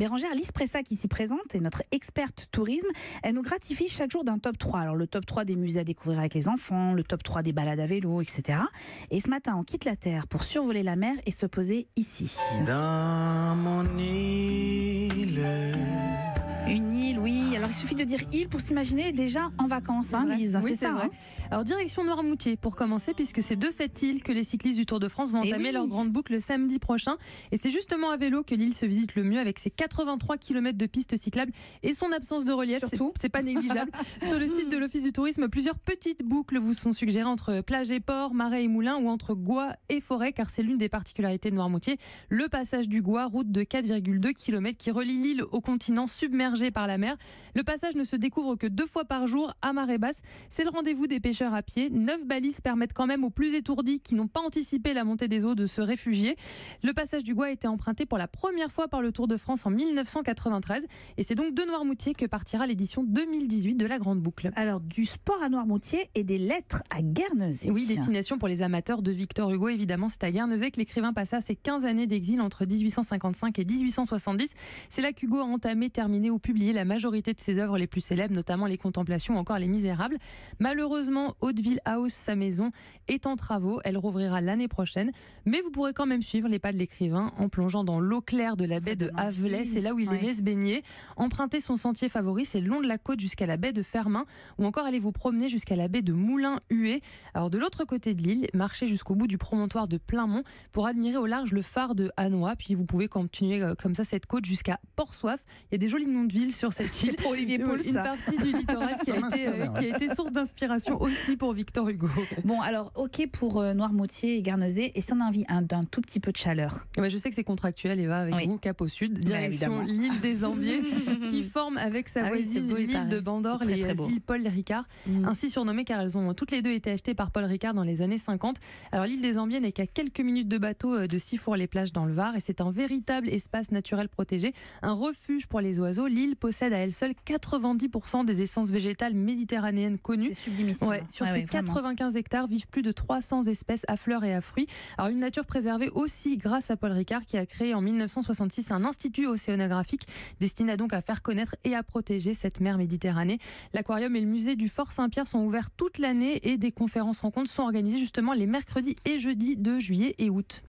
Bérangère Lispressa qui s'y présente est notre experte tourisme. Elle nous gratifie chaque jour d'un top 3. Alors le top 3 des musées à découvrir avec les enfants, le top 3 des balades à vélo, etc. Et ce matin, on quitte la Terre pour survoler la mer et se poser ici. Dans mon île. Une île, oui. Alors il suffit de dire île pour s'imaginer déjà en vacances, hein, Lise. Oui, c'est ça. vrai. Hein. Alors direction Noirmoutier pour commencer, puisque c'est de cette île que les cyclistes du Tour de France vont entamer leur grande boucle le samedi prochain. Et c'est justement à vélo que l'île se visite le mieux, avec ses 83 km de pistes cyclables et son absence de relief. C'est pas négligeable. Sur le site de l'Office du tourisme, plusieurs petites boucles vous sont suggérées entre plage et port, marais et moulins, ou entre Gois et forêt, car c'est l'une des particularités de Noirmoutier. Le passage du Gois, route de 4,2 km qui relie l'île au continent submergé par la mer. Le passage ne se découvre que 2 fois par jour à marée basse. C'est le rendez-vous des pêcheurs à pied. 9 balises permettent quand même aux plus étourdis qui n'ont pas anticipé la montée des eaux de se réfugier. Le passage du Gois a été emprunté pour la première fois par le Tour de France en 1993. Et c'est donc de Noirmoutier que partira l'édition 2018 de la Grande Boucle. Alors du sport à Noirmoutier et des lettres à Guernesey. Oui, destination pour les amateurs de Victor Hugo, évidemment. C'est à Guernesey que l'écrivain passa ses 15 années d'exil entre 1855 et 1870. C'est là qu'Hugo a entamé, terminé ou publié la majorité de ses œuvres les plus célèbres, notamment Les Contemplations ou encore Les Misérables. Malheureusement, Hauteville House, sa maison, est en travaux. Elle rouvrira l'année prochaine. Mais vous pourrez quand même suivre les pas de l'écrivain en plongeant dans l'eau claire de la baie de Havelet. C'est là où il aimait se baigner. Empruntez son sentier favori, c'est le long de la côte jusqu'à la baie de Fermin, ou encore allez vous promener jusqu'à la baie de Moulins-Huet. Alors de l'autre côté de l'île, marchez jusqu'au bout du promontoire de Plainmont pour admirer au large le phare de Hanois. Puis vous pouvez continuer comme ça cette côte jusqu'à Port-Soif. Il y a des jolis noms de villes sur cette île. Pour Olivier Paul, une partie du littoral qui a été source d'inspiration aussi pour Victor Hugo. Bon, alors, ok pour Noirmoutier et Guernesey. Et si on a envie d'un tout petit peu de chaleur? Je sais que c'est contractuel, Eva, avec vous, cap au sud, direction l'île des Ambiers, qui forme avec sa voisine l'île de Bandor les îles Paul Ricard, ainsi surnommées car elles ont toutes les deux été achetées par Paul Ricard dans les années 50. Alors l'île des Ambiers n'est qu'à quelques minutes de bateau de Sifour-les-Plages dans le Var, et c'est un véritable espace naturel protégé, un refuge pour les oiseaux. L'île possède à elle seule 90% des essences végétales méditerranéennes connues. C'est sublimissime. Sur ces 95 hectares vivent plus de 300 espèces à fleurs et à fruits. Alors une nature préservée aussi grâce à Paul Ricard, qui a créé en 1966 un institut océanographique destiné donc à faire connaître et à protéger cette mer Méditerranée. L'aquarium et le musée du Fort Saint-Pierre sont ouverts toute l'année, et des conférences rencontres sont organisées justement les mercredis et jeudis de juillet et août.